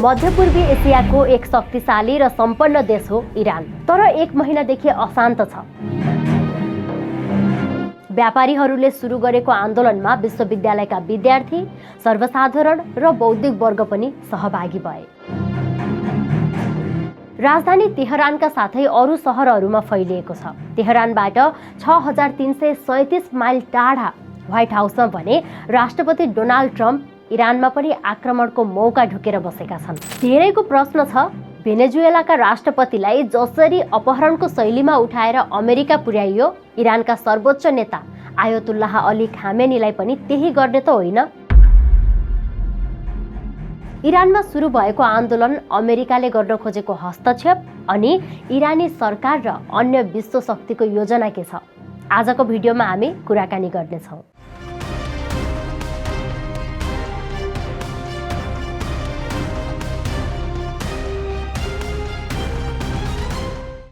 मध्यपूर्वी एसियाको एक शक्तिशाली र सम्पन्न देश हो इरान, तर एक महिनादेखि अशान्त छ। व्यापारीहरूले सुरु गरेको आन्दोलनमा विश्वविद्यालयका विद्यार्थी, सर्वसाधारण र बौद्धिक वर्ग पनि सहभागी भए। राजधानी तेहरानका साथै अरू सहरहरूमा फैलिएको छ। तेहरानबाट 6337 माइल टाढा व्हाइट हाउसमा भने राष्ट्रपति डोनाल्ड ट्रम्प इरानमा पनि आक्रमणको मौका ढुकेर बसेका छन्। धेरैको प्रश्न छ, भेनेजुएलाका राष्ट्रपतिलाई जसरी अपहरणको शैलीमा उठाएर अमेरिका पुर्याइयो, इरानका सर्वोच्च नेता आयतुल्लाह अली खामेनीलाई पनि त्यही गर्ने त होइन? इरानमा सुरु भएको आन्दोलन अमेरिकाले गर्न खोजेको हस्तक्षेप अनि इरानी सरकार र अन्य विश्व शक्तिको योजना के छ? आजको भिडियोमा हामी कुराकानी गर्नेछौँ।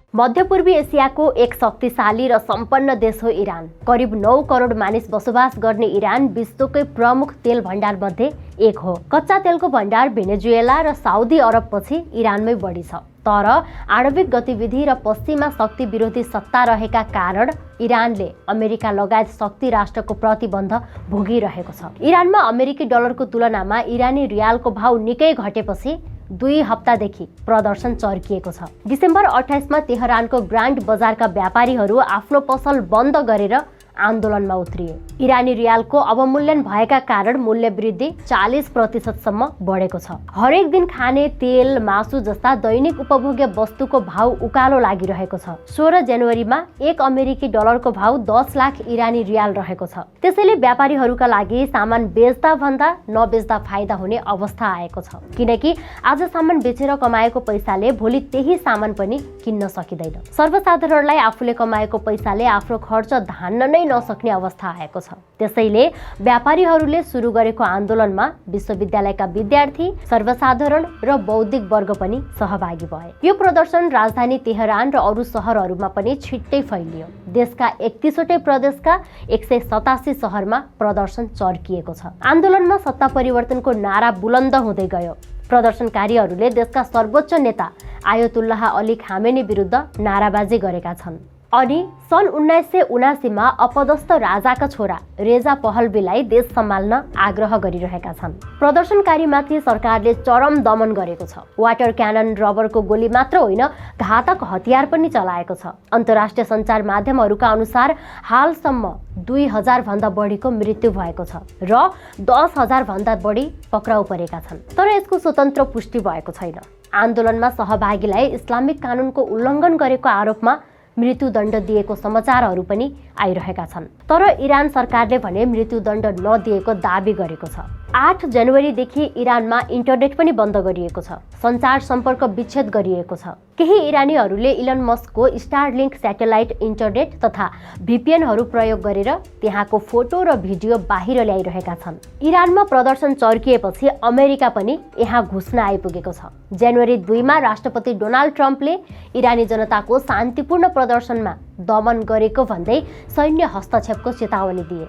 मध्यपूर्वी एसियाको एक शक्तिशाली र सम्पन्न देश हो इरान। करिब 9 करोड मानिस बसोबास गर्ने इरान विश्वकै प्रमुख तेल भण्डार मध्ये एक हो। कच्चा तेलको भण्डार भेनेजुएला र साउदी अरब पछि इरानमै बढी छ। तर आणविक गतिविधि र पश्चिमा शक्ति विरोधी सत्ता रहेका कारण इरानले अमेरिका लगायत शक्ति राष्ट्रको प्रतिबन्ध भोगिरहेको छ। इरानमा अमेरिकी डलरको तुलनामा इरानी रियालको भाव निकै घटेपछि 2 हप्तादेखि प्रदर्शन चर्किएको छ। डिसेम्बर 28 मा तेहरानको ग्रान्ड बजारका व्यापारीहरू आफ्नो पसल बन्द गरेर आन्दोलनमा उत्रिए। इरानी रियालको अवमूल्यन भएका कारण मूल्य वृद्धि 40% सम्म बढेको छ। हरेक दिन खाने तेल, मासु जस्ता दैनिक उपभोग्य वस्तुको भाव उकालो लागिरहेको छ। 16 जनवरीमा 1 अमेरिकी डलरको भाव 10 लाख इरानी रियाल रहेको छ। त्यसैले व्यापारीहरूका लागि सामान बेच्दा भन्दा नबेच्दा फाइदा हुने अवस्था आएको छ, किनकि आज सामान बेचेर कमाएको पैसाले भोलि त्यही सामान पनि किन्न सकिँदैन। सर्वसाधारणलाई आफूले कमाएको पैसाले आफ्नो खर्च धान्न नै नसक्ने अवस्था आएको छ। त्यसैले व्यापारीहरूले सुरु गरेको आन्दोलनमा विश्वविद्यालयका विद्यार्थी, सर्वसाधारण र बौद्धिक वर्ग पनि सहभागी भए। यो प्रदर्शन राजधानी तेहरान र अरू सहरहरूमा पनि छिट्टै फैलियो। देशका 31 वटै प्रदेशका 187 सहरमा प्रदर्शन चर्किएको छ। आन्दोलनमा सत्ता परिवर्तनको नारा बुलन्द हुँदै गयो। प्रदर्शनकारीहरूले देशका सर्वोच्च नेता आयतुल्लाह अली खामेनी विरुद्ध नाराबाजी गरेका छन्। अनि सन् 1979 मा अपदस्थ राजाका छोरा रेजा पहलवीलाई देश सम्हाल्न आग्रह गरिरहेका छन्। प्रदर्शनकारीमाथि सरकारले चरम दमन गरेको छ। वाटर क्यानन, रबरको गोली मात्र होइन, घातक हतियार पनि चलाएको छ। अन्तर्राष्ट्रिय सञ्चार माध्यमहरूका अनुसार हालसम्म 2000 भन्दा बढीको मृत्यु भएको छ र 10,000 भन्दा बढी पक्राउ परेका छन्। तर यसको स्वतन्त्र पुष्टि भएको छैन। आन्दोलनमा सहभागीलाई इस्लामिक कानुनको उल्लङ्घन गरेको आरोपमा मृत्युदण्ड दिएको समाचारहरू पनि आइरहेका छन्। तर इरान सरकारले भने मृत्युदण्ड नदिएको दाबी गरेको छ। 8 जनवरीदेखि इरानमा इन्टरनेट पनि बन्द गरिएको छ। सञ्चार सम्पर्क विच्छेद गरिएको छ। केही इरानीहरूले इलन मस्कको स्टारलिङ्क स्याटेलाइट इन्टरनेट तथा VPNहरू प्रयोग गरेर त्यहाँको फोटो र भिडियो बाहिर ल्याइरहेका छन्। इरानमा प्रदर्शन चर्किएपछि अमेरिका पनि यहाँ घुस्न आइपुगेको छ। जनवरी 2 मा राष्ट्रपति डोनाल्ड ट्रम्पले इरानी जनताको शान्तिपूर्ण प्रदर्शनमा दमन गरेको भन्दै सैन्य हस्तक्षेपको चेतावनी दिए।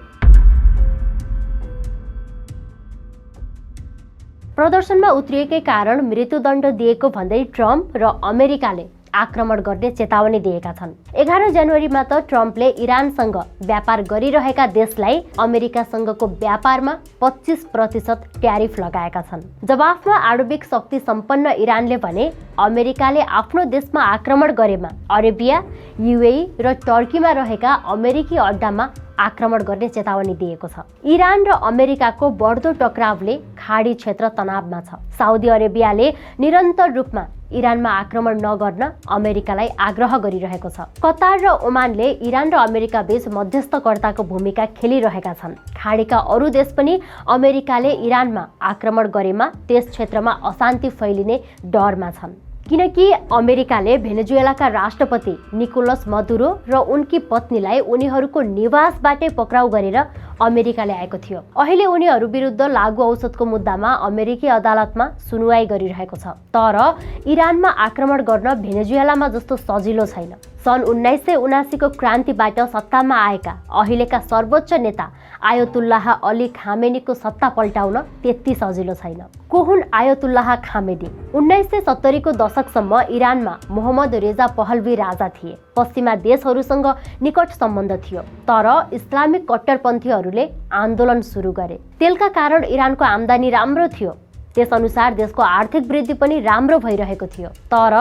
प्रदर्शनमा उत्रिएकै कारण मृत्युदण्ड दिएको भन्दै ट्रम्प र अमेरिकाले आक्रमण गर्ने चेतावनी दिएका छन्। 11 जनवरीमा त ट्रम्पले इरानसँग व्यापार गरिरहेका देशलाई अमेरिकासँगको व्यापारमा 25% ट्यारिफ लगाएका छन्। जवाफमा आणविक शक्ति सम्पन्न इरानले भने अमेरिकाले आफ्नो देशमा आक्रमण गरेमा अरेबिया, UAE र टर्कीमा रहेका अमेरिकी अड्डामा आक्रमण गर्ने चेतावनी दिएको छ। इरान र अमेरिकाको बढ्दो टकरावले खाडी क्षेत्र तनावमा छ। साउदी अरेबियाले निरन्तर रूपमा इरानमा आक्रमण नगर्न अमेरिकालाई आग्रह गरिरहेको छ। कतार र ओमानले इरान र अमेरिका बीच मध्यस्थकर्ताको भूमिका खेलिरहेका छन्। खाडीका अरू देश पनि अमेरिकाले इरानमा आक्रमण गरेमा त्यस क्षेत्रमा अशान्ति फैलिने डरमा छन्, किनकि अमेरिकाले भेनेजुएलाका राष्ट्रपति निकोलस मदुरो र उनकी पत्नीलाई उनीहरूको निवासबाटै पक्राउ गरेर अमेरिकाले आएको थियो। अहिले उनीहरू विरुद्ध लागू औषधको मुद्दामा अमेरिकी अदालतमा सुनुवाई गरिरहेको छ। तर इरानमा आक्रमण गर्न भेनेजुएलामा जस्तो सजिलो छैन। सन् 1979 को क्रान्तिबाट सत्तामा आएका अहिलेका सर्वोच्च नेता आयतुल्लाह अली खामेनीको सत्ता पल्टाउन त्यति सजिलो छैन। को हुन् आयतुल्लाह खामेनी? 1970 को दशकसम्म इरानमा मोहम्मद रेजा पहलवी राजा थिए। पश्चिमा देशहरूसँग निकट सम्बन्ध थियो। तर इस्लामिक कट्टरपन्थीहरूले आन्दोलन सुरु गरे। तेलका कारण इरानको आम्दानी राम्रो थियो। त्यसअनुसार देशको आर्थिक वृद्धि पनि राम्रो भइरहेको थियो। तर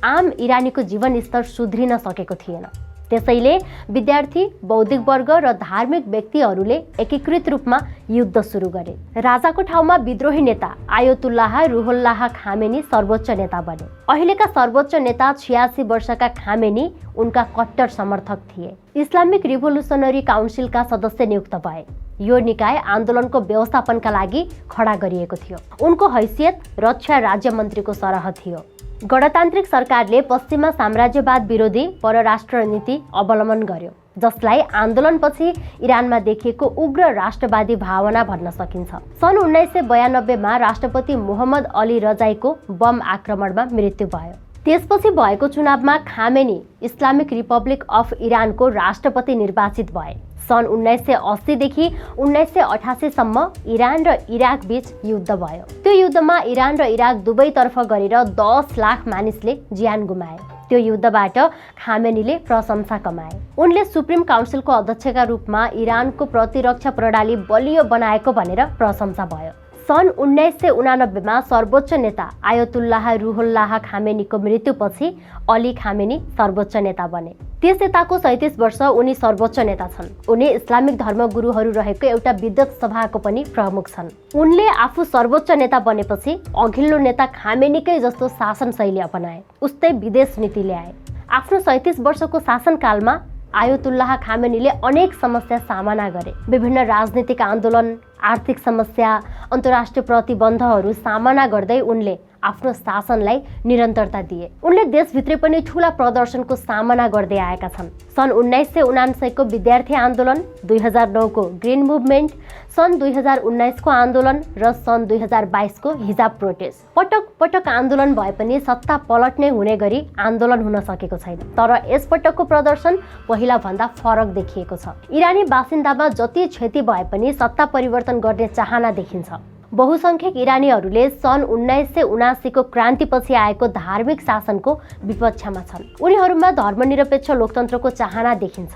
आम इरानीको जीवनस्तर सुध्रिन सकेको थिएन। त्यसैले विद्यार्थी, बौद्धिक वर्ग र धार्मिक व्यक्तिहरूले एकीकृत रूपमा युद्ध सुरु गरे। राजाको ठाउँमा विद्रोही नेता आयतुल्लाह रुहुल्लाह खामेनी सर्वोच्च नेता बने। अहिलेका सर्वोच्च नेता 86 वर्षका खामेनी उनका कट्टर समर्थक थिए। इस्लामिक रिभोल्युसनरी काउन्सिलका सदस्य नियुक्त भए। यो निकाय आन्दोलनको व्यवस्थापनका लागि खडा गरिएको थियो। उनको हैसियत रक्षा राज्य मन्त्रीको सरह थियो। गणतान्त्रिक सरकारले पश्चिमा साम्राज्यवाद विरोधी परराष्ट्र नीति अवलम्बन गर्यो, जसलाई आन्दोलनपछि इरानमा देखिएको उग्र राष्ट्रवादी भावना भन्न सकिन्छ। सन् 1992 मा राष्ट्रपति मोहम्मद अली रजाईको बम आक्रमणमा मृत्यु भयो। त्यसपछि भएको चुनावमा खामेनी इस्लामिक रिपब्लिक अफ इरानको राष्ट्रपति निर्वाचित भए। सन् 1980 देखि 1988 सम्म इरान र इराक बीच युद्ध भयो। त्यो युद्धमा इरान र इराक दुवैतर्फ गरेर 10 लाख मानिसले ज्यान गुमाए। त्यो युद्धबाट खामेनीले प्रशंसा कमाए। उनले सुप्रिम काउन्सिलको अध्यक्षका रूपमा इरानको प्रतिरक्षा प्रणाली बलियो बनाएको भनेर प्रशंसा भयो। सन् 1989 मा सर्वोच्च नेता आयतुल्लाह रुहुल्लाह खामेनीको मृत्युपछि अली खामेनी सर्वोच्च नेता बने। त्यस नेताको 37 वर्ष उनी सर्वोच्च नेता छन्। उनी इस्लामिक धर्मगुरुहरू रहेको एउटा विद्वत सभाको पनि प्रमुख छन्। उनले आफू सर्वोच्च नेता बनेपछि अघिल्लो नेता खामेनीकै जस्तो शासन शैली अपनाए, उस्तै विदेश नीति ल्याए। आफ्नो 37 वर्षको शासनकालमा आयतुल्लाह खामेनीले अनेक समस्या सामना गरे। विभिन्न राजनीतिक आन्दोलन, आर्थिक समस्या, अन्तर्राष्ट्रिय प्रतिबन्धहरू सामना गर्दै उनले आफ्नो शासनलाई निरन्तरता दिए। उनले देशभित्रै पनि ठूला प्रदर्शनको सामना गर्दै आएका छन्। सन् 1979 को विद्यार्थी आन्दोलन, 2009 को ग्रीन मुभमेन्ट, सन् 2019 को आन्दोलन र सन् 2022 को हिजाब प्रोटेस्ट। पटक पटक आन्दोलन भए पनि सत्ता पलट्ने हुने गरी आन्दोलन हुन सकेको छैन। तर यसपटकको प्रदर्शन पहिला भन्दा फरक देखिएको छ। इरानी बासिन्दामा जति क्षति भए पनि सत्ता परिवर्तन गर्ने चाहना देखिन्छ। बहुसंख्यक इरानीहरूले सन् 1979 को क्रान्तिपछि आएको धार्मिक शासनको विपक्षमा छन्। उनीहरूमा धर्मनिरपेक्ष लोकतन्त्रको चाहना देखिन्छ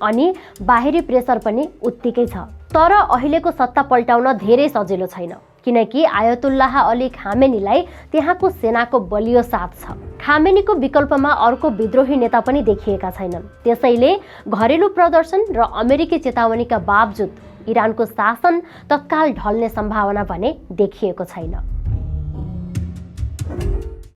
अनि बाहिरी प्रेसर पनि उत्तिकै छ। तर अहिलेको सत्ता पल्टाउन धेरै सजिलो छैन, किनकि आयतुल्लाह अली खामेनीलाई त्यहाँको सेनाको बलियो साथ छ। खामेनीको विकल्पमा अर्को विद्रोही नेता पनि देखिएका छैनन्। त्यसैले घरेलु प्रदर्शन र अमेरिकी चेतावनीका बावजुद इरानको शासन तत्काल ढल्ने सम्भावना भने देखिएको छैन।